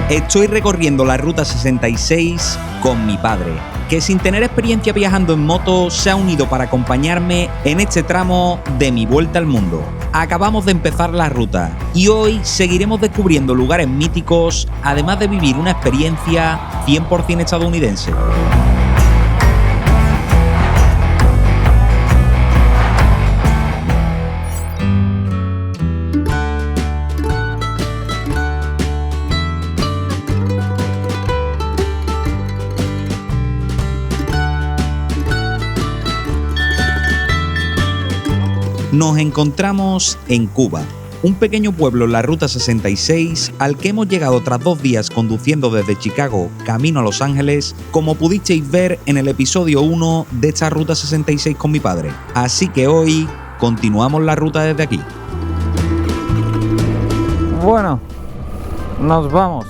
Estoy recorriendo la Ruta 66 con mi padre, que sin tener experiencia viajando en moto se ha unido para acompañarme en este tramo de mi vuelta al mundo. Acabamos de empezar la ruta y hoy seguiremos descubriendo lugares míticos, además de vivir una experiencia 100% estadounidense. Nos encontramos en Cuba, un pequeño pueblo en la Ruta 66 al que hemos llegado tras 2 días conduciendo desde Chicago camino a Los Ángeles, como pudisteis ver en el episodio 1 de esta Ruta 66 con mi padre. Así que hoy continuamos la ruta desde aquí. Bueno, nos vamos.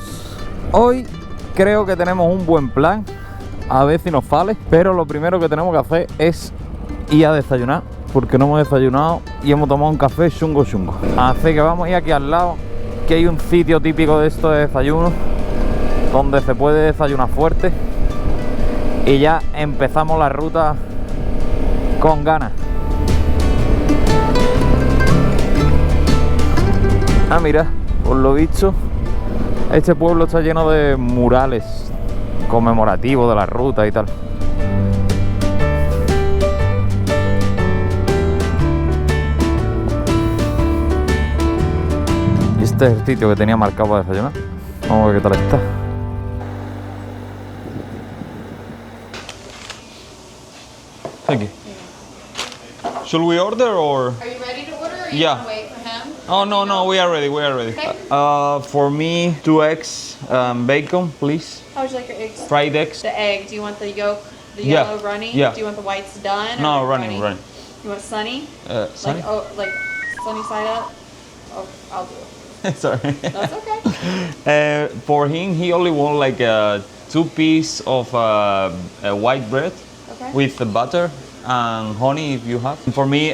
Hoy creo que tenemos un buen plan, a ver si nos sale, pero lo primero que tenemos que hacer es ir a desayunar, porque no hemos desayunado y hemos tomado un café chungo. Así que vamos a ir aquí al lado, que hay un sitio típico de esto de desayuno, donde se puede desayunar fuerte. Y ya empezamos la ruta con ganas. Ah, mira, por lo visto, este pueblo está lleno de murales conmemorativos de la ruta y tal. Este es el sitio que tenía marcado para desayunar. Vamos a ver qué tal está. Thank you. Should we order or? Are you ready to order or you Yeah. want to wait for him? Oh no, we are ready. Okay. For me, 2 eggs, bacon, please. How would you like your eggs? Fried eggs. The egg, do you want the yolk, the Yeah. yellow runny? Yeah. Do you want the whites done? No, or running. You want sunny? Sorry. Like sunny side up? Oh, I'll do it. Sorry. That's okay. For him, he only want like 2 pieces of white bread Okay. with the butter and honey if you have. For me,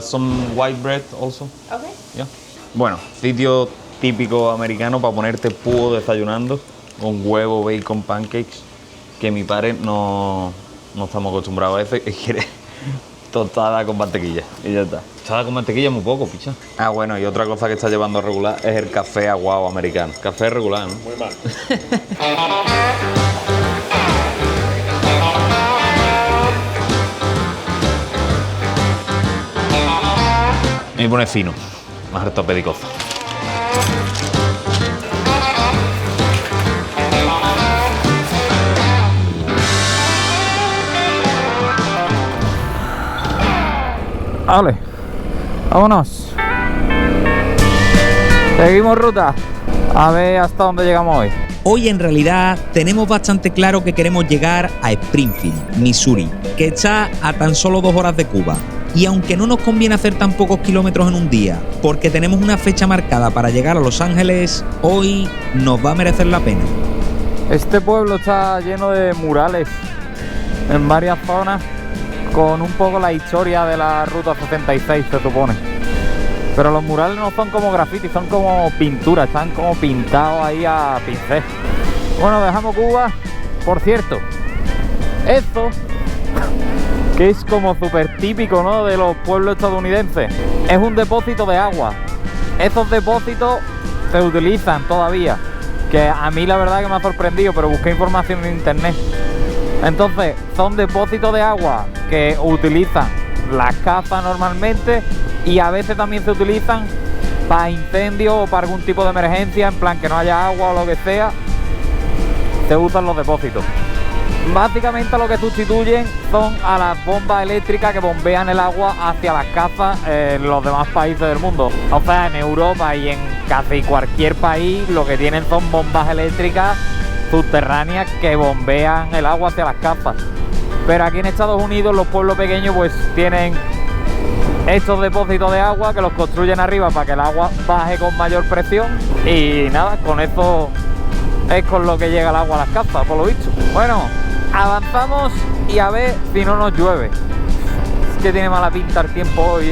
some white bread also. Okay. Yeah. Bueno, sitio típico americano para ponerte puro desayunando con huevo, bacon, pancakes, que mi padre no estamos acostumbrados a eso y quiere tostada con mantequilla y ya está. Tostada con mantequilla muy poco, picha. Ah, bueno, y otra cosa que está llevando regular es el café aguado americano. Café regular, ¿no? Muy mal. Me pone fino, más ortopédico. Vale, vámonos. Seguimos ruta. A ver hasta dónde llegamos hoy. Hoy en realidad tenemos bastante claro que queremos llegar a Springfield, Missouri, que está a tan solo 2 horas de Cuba. Y aunque no nos conviene hacer tan pocos kilómetros en un día, porque tenemos una fecha marcada para llegar a Los Ángeles, hoy nos va a merecer la pena. Este pueblo está lleno de murales en varias zonas, con un poco la historia de la Ruta 66, se supone. Pero los murales no son como graffiti, son como pinturas, están como pintados ahí a pincel. Bueno, dejamos Cuba. Por cierto, esto, que es como súper típico, ¿no?, de los pueblos estadounidenses, es un depósito de agua. Esos depósitos se utilizan todavía, que a mí la verdad que me ha sorprendido, pero busqué información en internet. Entonces, son depósitos de agua que utilizan las casas normalmente, y a veces también se utilizan para incendios o para algún tipo de emergencia, en plan que no haya agua o lo que sea, se usan los depósitos. Básicamente lo que sustituyen son a las bombas eléctricas que bombean el agua hacia las casas en los demás países del mundo. O sea, en Europa y en casi cualquier país lo que tienen son bombas eléctricas subterráneas que bombean el agua hacia las casas. Pero aquí en Estados Unidos los pueblos pequeños pues tienen estos depósitos de agua que los construyen arriba para que el agua baje con mayor presión, y nada, con eso es con lo que llega el agua a las casas, por lo visto. Bueno, avanzamos y a ver si no nos llueve. Es que tiene mala pinta el tiempo hoy,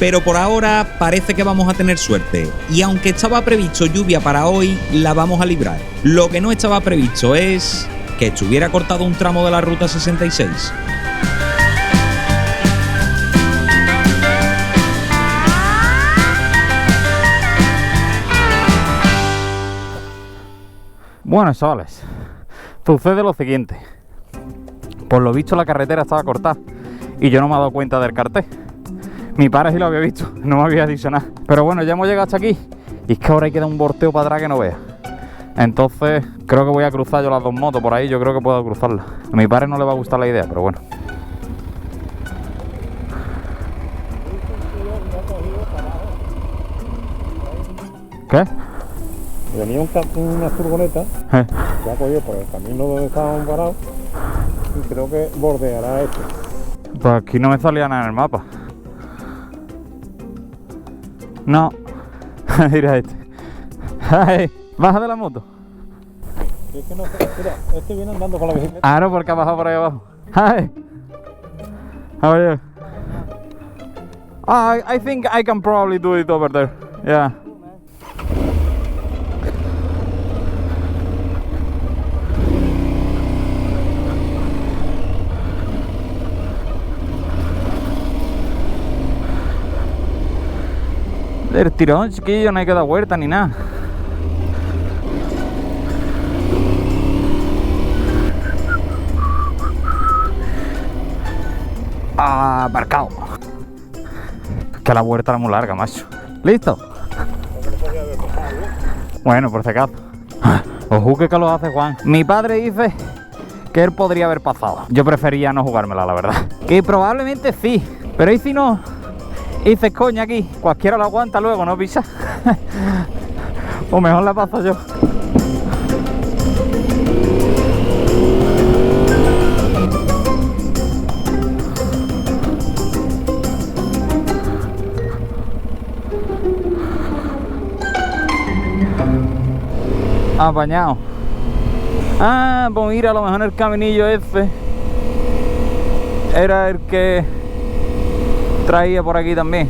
Pero por ahora parece que vamos a tener suerte. Y aunque estaba previsto lluvia para hoy, la vamos a librar. Lo que no estaba previsto es que estuviera cortado un tramo de la Ruta 66. Bueno, chavales, sucede lo siguiente. Por lo visto la carretera estaba cortada y yo no me he dado cuenta del cartel. Mi padre sí lo había visto, no me había dicho nada. Pero bueno, ya hemos llegado hasta aquí y es que ahora hay que dar un volteo para atrás que no veas. Entonces creo que voy a cruzar yo las dos motos por ahí, yo creo que puedo cruzarlas. A mi padre no le va a gustar la idea, pero bueno. ¿Qué? Venía una furgoneta que ha cogido por el camino donde estábamos parados y creo que bordeará esto. Pues aquí no me salía nada en el mapa. No. Mira este. Ay, baja de la moto. Es que no sé, mira, este viene andando con la bicicleta. Ah, no, porque ha bajado por ahí abajo. Hi. How are you? I think I can probably do it over there. Yeah. Del tirón, chiquillo, no hay que dar vuelta ni nada. Ah, aparcado. Que la vuelta era muy larga, macho. ¿Listo? Bueno, por si acaso. Ojo, que lo hace Juan. Mi padre dice que él podría haber pasado. Yo prefería no jugármela, la verdad. Que probablemente sí, pero ¿y si no? Dices, coño, aquí cualquiera lo aguanta luego, ¿no, pisa? O mejor la paso yo. Apañado. Ah, pues mira, a lo mejor el caminillo ese era el que traía por aquí también,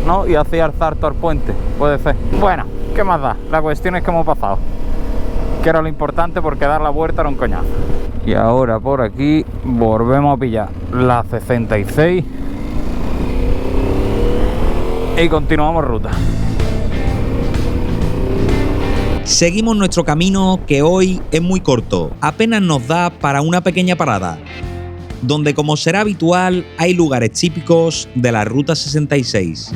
¿no? Y hacía el salto al puente, puede ser. Bueno, ¿qué más da? La cuestión es que hemos pasado, que era lo importante, porque dar la vuelta era un coñazo. Y ahora por aquí volvemos a pillar la 66 y continuamos ruta. Seguimos nuestro camino, que hoy es muy corto, apenas nos da para una pequeña parada, donde, como será habitual, hay lugares típicos de la Ruta 66.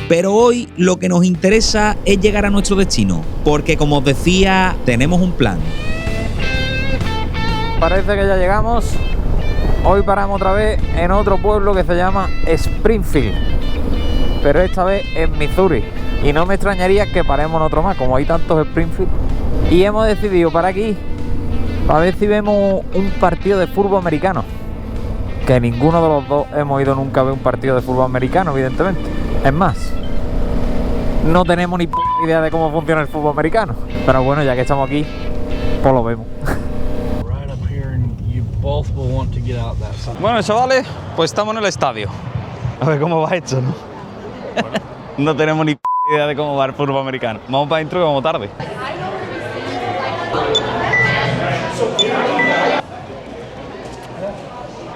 Pero hoy lo que nos interesa es llegar a nuestro destino, porque, como os decía, tenemos un plan. Parece que ya llegamos. Hoy paramos otra vez en otro pueblo que se llama Springfield, pero esta vez en Missouri. Y no me extrañaría que paremos en otro más, como hay tantos Springfield. Y hemos decidido parar aquí a ver si vemos un partido de fútbol americano, que ninguno de los dos hemos ido nunca a ver un partido de fútbol americano, evidentemente. Es más, no tenemos ni p*** idea de cómo funciona el fútbol americano, pero bueno, ya que estamos aquí, pues lo vemos. Bueno, chavales, pues estamos en el estadio. A ver cómo va esto, ¿no? No tenemos ni p*** idea de cómo va el fútbol americano. Vamos para adentro y vamos tarde.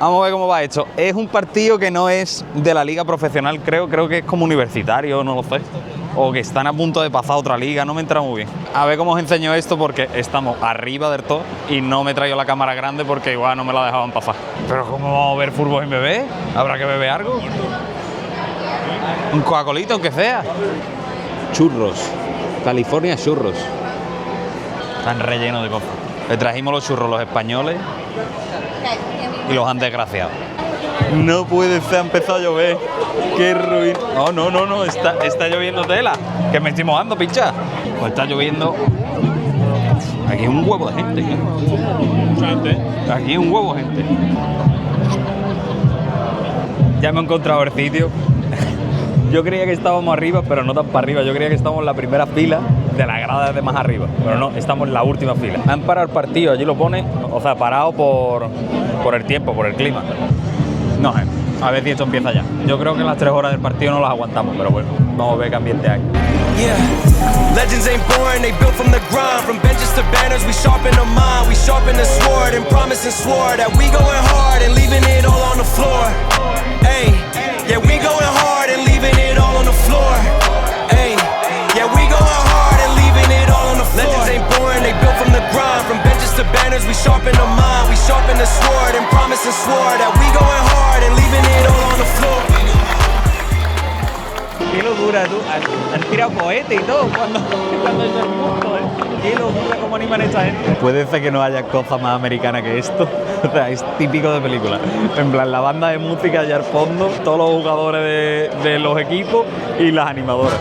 Vamos a ver cómo va esto. Es un partido que no es de la liga profesional, creo que es como universitario, no lo sé. O que están a punto de pasar a otra liga, no me entra muy bien. A ver cómo os enseño esto, porque estamos arriba del todo y no me he traído la cámara grande porque igual no me la dejaban pasar. Pero ¿cómo vamos a ver fútbol en bebé? ¿Habrá que beber algo? Un Coca-Colita, aunque sea. Churros. California churros. Están rellenos de cosas. Le trajimos los churros los españoles y los han desgraciado. No puede ser, ha empezado a llover. Qué ruido. No, está lloviendo tela. Que me estoy mojando, pincha. Pues está lloviendo. Aquí hay un huevo de gente. Aquí hay un huevo de gente. Ya me he encontrado el sitio. Yo creía que estábamos arriba, pero no tan para arriba. Yo creía que estábamos en la primera fila de la grada de más arriba. Pero no, estamos en la última fila. Han parado el partido, allí lo pone. O sea, parado por el tiempo, por el clima. No, A ver si esto empieza ya. Yo creo que las 3 horas del partido no las aguantamos, pero bueno, vamos a ver qué ambiente hay. Yeah, legends ain't born, they built from the grind. From benches to banners, we sharpen the mind, we sharpen the sword, and promise and swore that we going hard and leaving it all on the floor. Hey, yeah, we going hard and leaving it all on the floor. Hey, yeah, we going hard and leaving it all on the floor. Legends ain't born, they built from the grind. From benches to banners, we sharpen the mind, we sharpen the sword, and promise and swore that we going hard and leaving it all on the floor. Qué locura, tú. Han tirado cohetes y todo cuando es el punto, Qué locura cómo animan esta gente. Puede ser que no haya cosa más americana que esto. O sea, es típico de película. En plan, la banda de música allá al fondo, todos los jugadores de los equipos y las animadoras.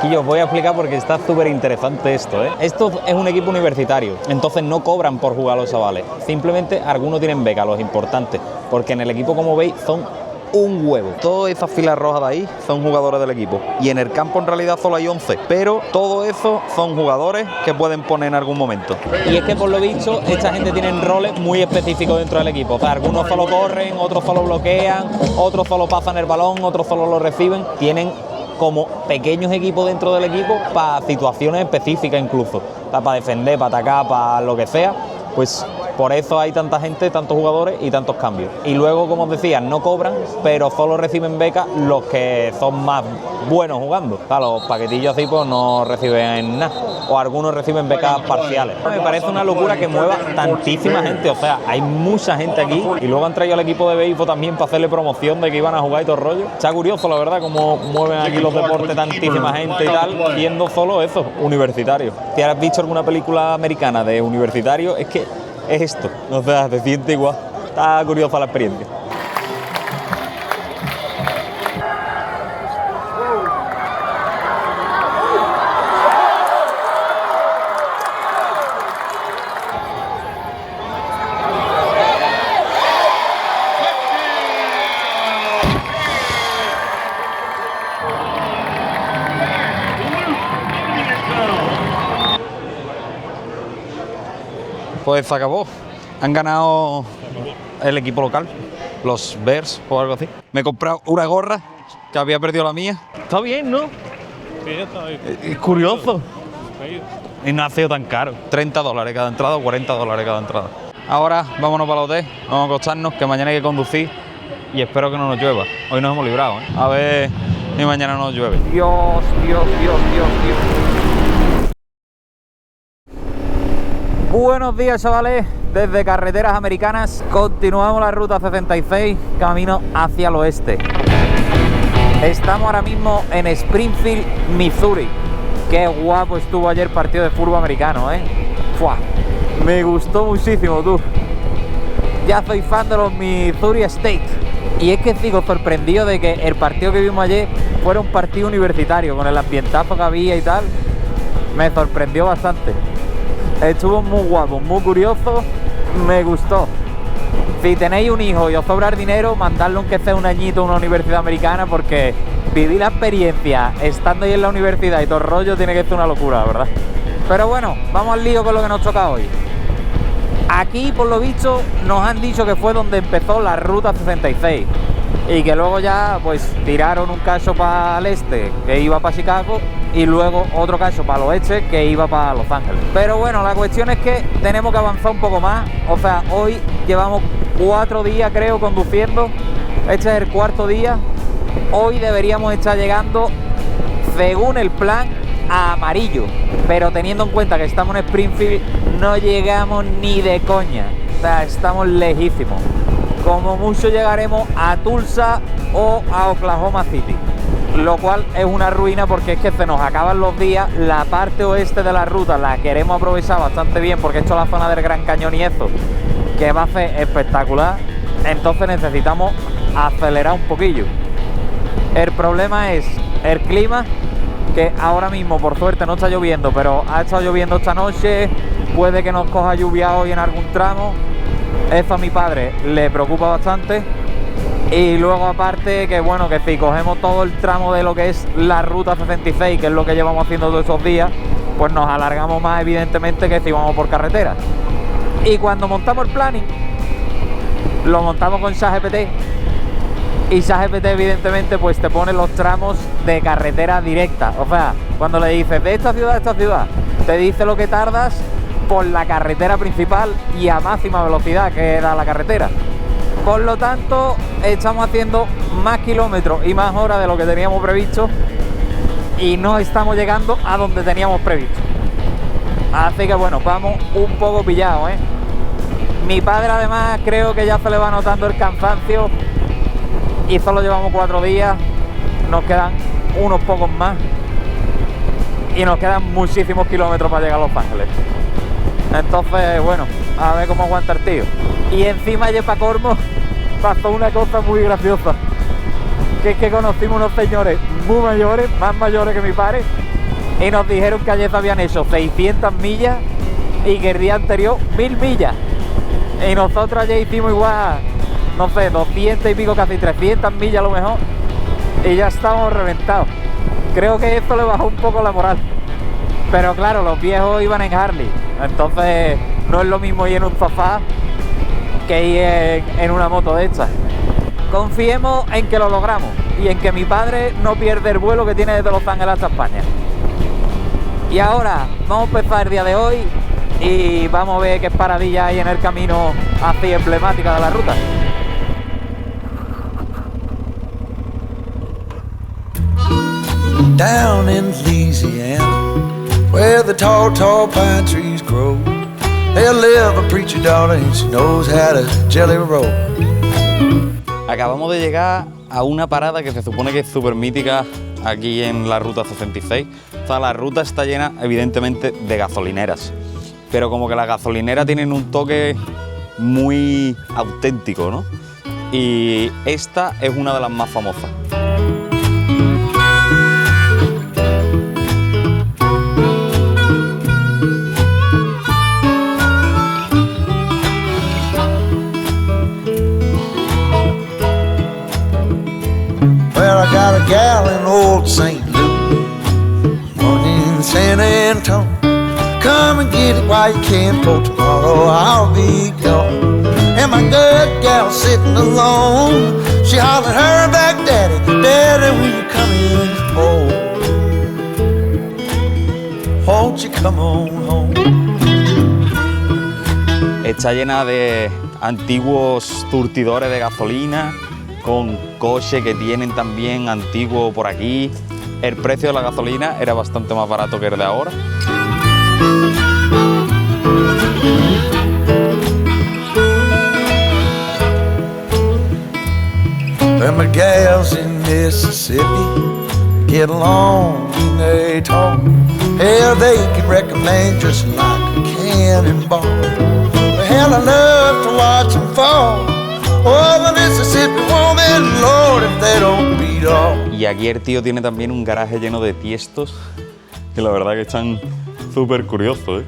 Y os voy a explicar porque está súper interesante esto, Esto es un equipo universitario, entonces no cobran por jugar los chavales. Simplemente algunos tienen beca, los importantes, porque en el equipo, como veis, son un huevo. Todas esas filas rojas de ahí son jugadores del equipo. Y en el campo en realidad solo hay 11, pero todo eso son jugadores que pueden poner en algún momento. Y es que por lo visto, esta gente tiene roles muy específicos dentro del equipo. O sea, algunos solo corren, otros solo bloquean, otros solo pasan el balón, otros solo lo reciben. Tienen como pequeños equipos dentro del equipo para situaciones específicas incluso, para defender, para atacar, para lo que sea, pues por eso hay tanta gente, tantos jugadores y tantos cambios. Y luego, como os decía, no cobran, pero solo reciben becas los que son más buenos jugando. Claro, los paquetillos así pues no reciben nada, o algunos reciben becas parciales. Me parece una locura que mueva tantísima gente, o sea, hay mucha gente aquí y luego han traído al equipo de béisbol también para hacerle promoción de que iban a jugar y todo el rollo. Está curioso, la verdad, cómo mueven aquí los deportes tantísima gente y tal, viendo solo eso, universitarios. Si has visto alguna película americana de universitarios, es que es esto, o sea, se siente igual. Está curiosa la experiencia. Pues se acabó. Han ganado el equipo local, los Bears o algo así. Me he comprado una gorra que había perdido la mía. Está bien, ¿no? Es curioso. Y no ha sido tan caro. $30 cada entrada o $40 cada entrada. Ahora vámonos para el hotel, vamos a acostarnos, que mañana hay que conducir y espero que no nos llueva. Hoy nos hemos librado, A ver si mañana no nos llueve. Dios. Buenos días, chavales. Desde Carreteras Americanas continuamos la ruta 66, camino hacia el oeste. Estamos ahora mismo en Springfield, Missouri. Qué guapo estuvo ayer el partido de fútbol americano, ¡Fua! Me gustó muchísimo, tú. Ya soy fan de los Missouri State. Y es que sigo sorprendido de que el partido que vimos ayer fuera un partido universitario, con el ambientazo que había y tal. Me sorprendió bastante. Estuvo muy guapo, muy curioso, me gustó. Si tenéis un hijo y os sobra el dinero, mandadlo aunque sea un añito a una universidad americana, porque vivir la experiencia estando ahí en la universidad y todo el rollo tiene que ser una locura, ¿verdad? Pero bueno, vamos al lío con lo que nos toca hoy. Aquí, por lo visto, nos han dicho que fue donde empezó la ruta 66 y que luego ya pues tiraron un cacho para el este que iba para Chicago y luego otro cacho para el oeste que iba para Los Ángeles. Pero bueno, la cuestión es que tenemos que avanzar un poco más. O sea, hoy llevamos 4 días creo conduciendo, este es el 4.º día. Hoy deberíamos estar llegando, según el plan, a Amarillo, pero teniendo en cuenta que estamos en Springfield no llegamos ni de coña, o sea, estamos lejísimos. Como mucho llegaremos a Tulsa o a Oklahoma City, lo cual es una ruina porque es que se nos acaban los días. La parte oeste de la ruta la queremos aprovechar bastante bien porque esto es la zona del Gran Cañón y eso, que va a ser espectacular, entonces necesitamos acelerar un poquillo. El problema es el clima, que ahora mismo por suerte no está lloviendo, pero ha estado lloviendo esta noche, puede que nos coja lluvia hoy en algún tramo. Eso a mi padre le preocupa bastante. Y luego aparte que bueno, que si cogemos todo el tramo de lo que es la ruta 66, que es lo que llevamos haciendo todos esos días, pues nos alargamos más evidentemente que si vamos por carretera. Y cuando montamos el planning, lo montamos con ChatGPT, y ChatGPT evidentemente pues te pone los tramos de carretera directa. O sea, cuando le dices de esta ciudad a esta ciudad, te dice lo que tardas por la carretera principal y a máxima velocidad que da la carretera. Por lo tanto, estamos haciendo más kilómetros y más horas de lo que teníamos previsto y no estamos llegando a donde teníamos previsto. Así que bueno, vamos un poco pillados, ¿eh? Mi padre además creo que ya se le va notando el cansancio y solo llevamos 4 días, nos quedan unos pocos más y nos quedan muchísimos kilómetros para llegar a Los Ángeles. Entonces, bueno, a ver cómo aguanta el tío. Y encima ayer para Cormo pasó una cosa muy graciosa, que es que conocimos unos señores muy mayores, más mayores que mi padre, y nos dijeron que ayer se habían hecho 600 millas y que el día anterior 1000 millas. Y nosotros ayer hicimos igual, no sé, 200 y pico, casi 300 millas a lo mejor, y ya estábamos reventados. Creo que esto le bajó un poco la moral. Pero claro, los viejos iban en Harley, entonces no es lo mismo ir en un sofá que ir en una moto de estas. Confiemos en que lo logramos y en que mi padre no pierde el vuelo que tiene desde Los Ángeles hasta España. Y ahora vamos a empezar el día de hoy y vamos a ver qué paradilla hay en el camino así emblemática de la ruta. Down in Louisiana, where the tall, tall pine trees grow, there live a preacher daughter and she knows how to jelly roll. Acabamos de llegar a una parada que se supone que es súper mítica aquí en la ruta 66. O sea, la ruta está llena evidentemente de gasolineras, pero como que las gasolineras tienen un toque muy auténtico, ¿no? Y esta es una de las más famosas. I got a gal in old St. Louis, one in San Antonio. Come and get it while you can, for tomorrow I'll be gone. And my good gal sitting alone, she hollered her back, Daddy, Daddy, will you come in home? Won't you come on home? Está llena de antiguos surtidores de gasolina, con coche que tienen también antiguo por aquí. El precio de la gasolina era bastante más barato que el de ahora. Them the gals in Mississippi get along and they talk. Hell, they can recommend just like a cannonball. But hell, I love to watch them fall. Oh, the Mississippi woman, Lord, if they don't beat off. Y aquí el tío tiene también un garaje lleno de tiestos, que la verdad que están súper curiosos, ¿eh?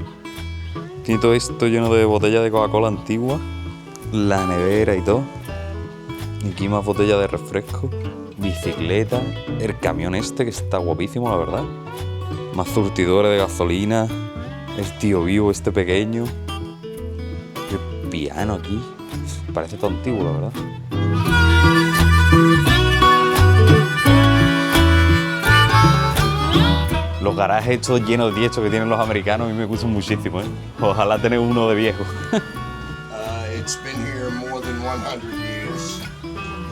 Tiene todo esto lleno de botellas de Coca-Cola antigua, la nevera y todo. Y aquí más botellas de refresco, bicicleta, el camión este que está guapísimo, la verdad. Más surtidores de gasolina, el tío vivo este pequeño. El piano aquí. Parece todo antiguo, la verdad. Los garajes estos llenos de tiestos que tienen los americanos a mí me gustan muchísimo, ¿eh? Ojalá tener uno de viejo. It's been here more than 100 years.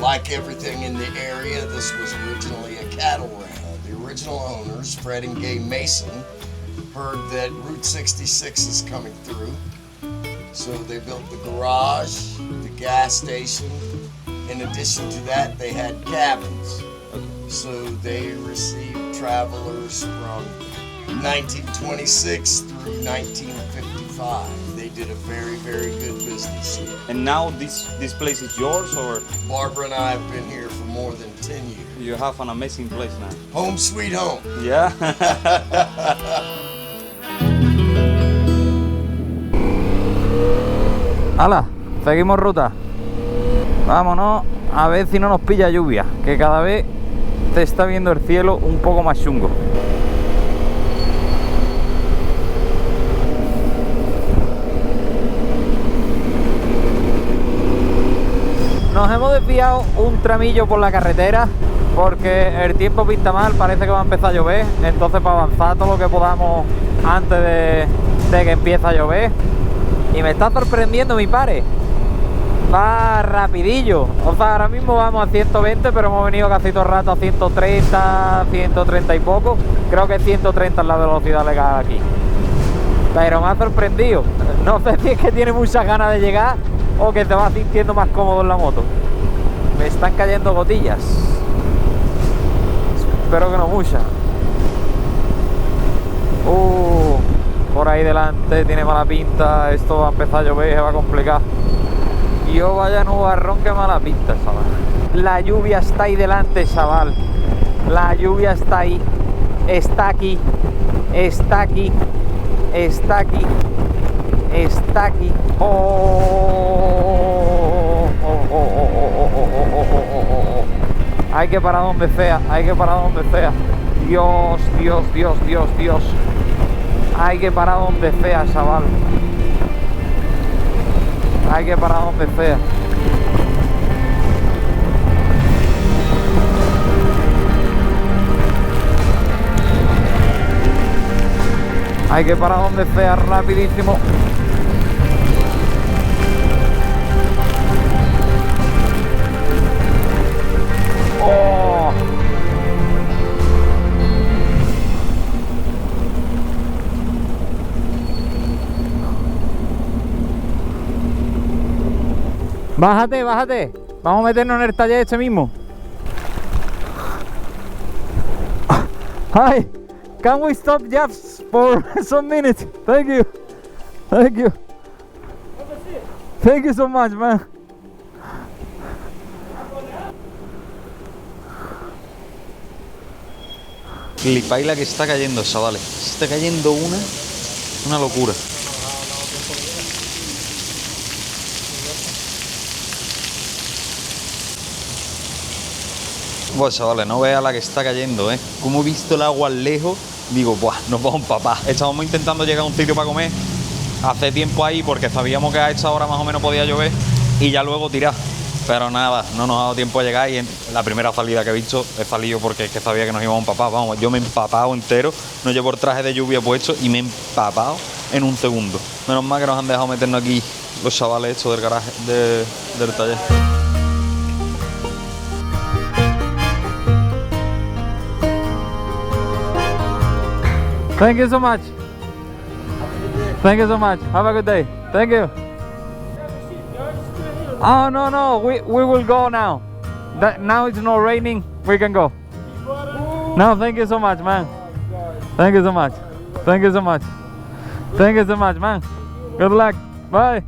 Like everything in the area, this was originally a cattle ranch. The original owners, Fred and Gay Mason, heard that Route 66 is coming through. So they built the garage, the gas station. In addition to that, they had cabins. So they received travelers from 1926 through 1955. They did a very, very good business here. And now this place is yours, or Barbara and I have been here for more than 10 years. you have an amazing place now? Home sweet home. Yeah. ¡Hala! seguimos ruta. Vámonos a ver si no nos pilla lluvia, que cada vez se está viendo el cielo un poco más chungo. Nos hemos desviado un tramillo por la carretera porque el tiempo pinta mal, parece que va a empezar a llover. Entonces, para avanzar todo lo que podamos antes de que empiece a llover. Y me está sorprendiendo mi padre, va rapidillo. O sea, ahora mismo vamos a 120, pero hemos venido casi todo el rato a 130, 130 y poco. Creo que 130 es la velocidad legal aquí. Pero me ha sorprendido. No sé si es que tiene muchas ganas de llegar o que te vas sintiendo más cómodo en la moto. Me están cayendo gotillas. Espero que no muchas. Por ahí delante tiene mala pinta. Esto va a empezar a llover y se va a complicar. Yo vaya nubarrón, que mala pinta, chaval. La lluvia está ahí delante, chaval. La lluvia está ahí. Está aquí. Está aquí. Está aquí. Está aquí. Hay que parar donde sea. Hay que parar donde sea. Dios, Dios, Dios, Dios, Dios. Hay que parar donde sea, chaval. Hay que parar donde sea. Hay que parar donde sea, rapidísimo. Oh. Bájate, bájate. Vamos a meternos en el taller este mismo. Hi, can we stop just for some minutes? Thank you. Thank you. Thank you so much, man. Flipáis la que está cayendo, chavales. Está cayendo una locura. Buah, chavales, no veas la que está cayendo, ¿eh? Como he visto el agua al lejos, digo, buah, nos vamos a empapar. Estábamos intentando llegar a un sitio para comer hace tiempo ahí porque sabíamos que a esta hora más o menos podía llover y ya luego tirar. Pero nada, no nos ha dado tiempo a llegar y en la primera salida que he visto he salido porque es que sabía que nos íbamos a empapar. Vamos, yo me he empapado entero, no llevo el traje de lluvia puesto y me he empapado en un segundo. Menos mal que nos han dejado meternos aquí los chavales estos del garaje, del taller. Thank you so much. Thank you so much. Have a good day. Thank you. Oh, no, we will go now. Now it's not raining, we can go. No, thank you so much, man. Thank you so much. Thank you so much. Thank you so much, man. Good luck. Bye.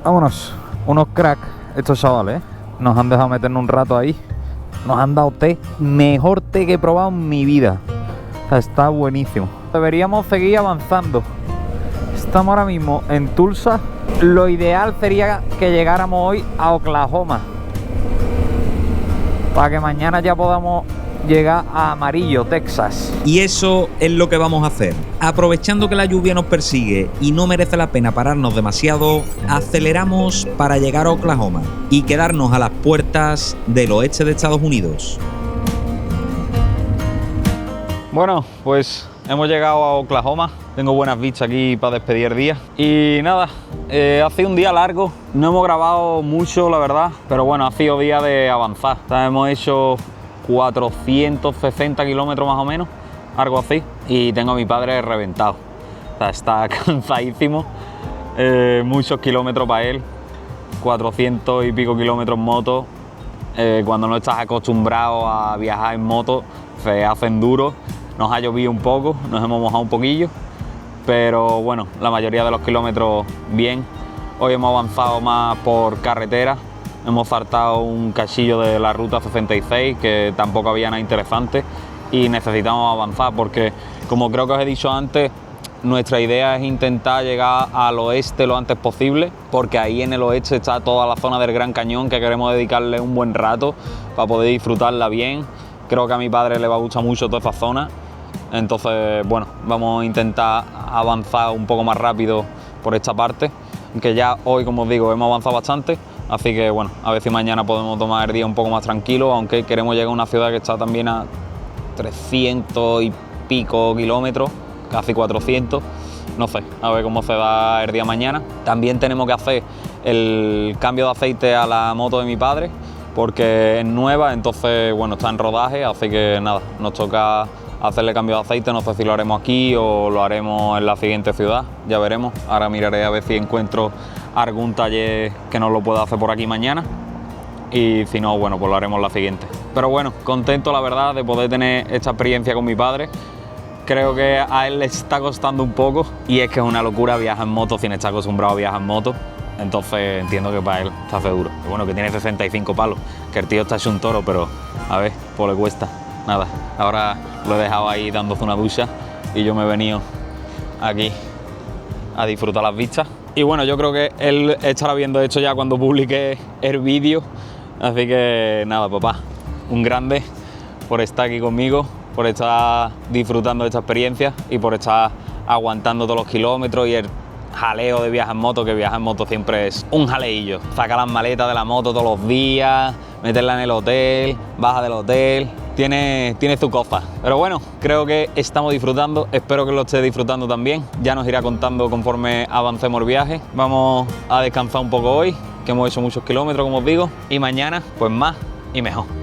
Vámonos. Unos crack estos chavales, ¿eh? Nos han dejado meternos un rato ahí. Nos han dado té. Mejor té que he probado en mi vida. O sea, está buenísimo. Deberíamos seguir avanzando. Estamos ahora mismo en Tulsa. Lo ideal sería que llegáramos hoy a Oklahoma para que mañana ya podamos llegar a Amarillo, Texas. Y eso es lo que vamos a hacer. Aprovechando que la lluvia nos persigue y no merece la pena pararnos demasiado, aceleramos para llegar a Oklahoma y quedarnos a las puertas del oeste de Estados Unidos. Bueno, pues hemos llegado a Oklahoma. Tengo buenas vistas aquí para despedir el día. Y nada, ha sido un día largo. No hemos grabado mucho, la verdad. Pero bueno, ha sido día de avanzar. O sea, hemos hecho 460 kilómetros más o menos, algo así. Y tengo a mi padre reventado. O sea, está cansadísimo. Muchos kilómetros para él. 400 y pico kilómetros en moto. Cuando no estás acostumbrado a viajar en moto, se hacen duros. Nos ha llovido un poco, nos hemos mojado un poquillo, pero bueno, la mayoría de los kilómetros bien. Hoy hemos avanzado más por carretera, hemos saltado un cachillo de la ruta 66 que tampoco había nada interesante y necesitamos avanzar porque, como creo que os he dicho antes, nuestra idea es intentar llegar al oeste lo antes posible, porque ahí en el oeste está toda la zona del Gran Cañón, que queremos dedicarle un buen rato para poder disfrutarla bien. Creo que a mi padre le va a gustar mucho toda esa zona, entonces bueno, vamos a intentar avanzar un poco más rápido por esta parte, que ya hoy, como os digo, hemos avanzado bastante, así que bueno, a ver si mañana podemos tomar el día un poco más tranquilo, aunque queremos llegar a una ciudad que está también a 300 y pico kilómetros, casi 400, no sé, a ver cómo se da el día mañana. También tenemos que hacer el cambio de aceite a la moto de mi padre, porque es nueva, entonces bueno, está en rodaje, así que nada, nos toca hacerle cambio de aceite. No sé si lo haremos aquí o lo haremos en la siguiente ciudad, ya veremos. Ahora miraré a ver si encuentro algún taller que nos lo pueda hacer por aquí mañana, y si no, bueno, pues lo haremos la siguiente. Pero bueno, contento la verdad de poder tener esta experiencia con mi padre. Creo que a él le está costando un poco, y es que es una locura viajar en moto sin estar acostumbrado a viajar en moto. Entonces entiendo que para él está seguro. Bueno, que tiene 65 palos, que el tío está hecho un toro, pero a ver, pues le cuesta. Nada, ahora lo he dejado ahí dándose una ducha y yo me he venido aquí a disfrutar las vistas. Y bueno, yo creo que él estará viendo esto ya cuando publique el vídeo. Así que nada, papá, un grande por estar aquí conmigo, por estar disfrutando de esta experiencia y por estar aguantando todos los kilómetros y el jaleo de viajar en moto, que viajar en moto siempre es un jaleillo. Saca las maletas de la moto todos los días, meterla en el hotel, baja del hotel, tiene su cosa. Pero bueno, creo que estamos disfrutando, espero que lo esté disfrutando también. Ya nos irá contando conforme avancemos el viaje. Vamos a descansar un poco hoy, que hemos hecho muchos kilómetros, como os digo, y mañana pues más y mejor.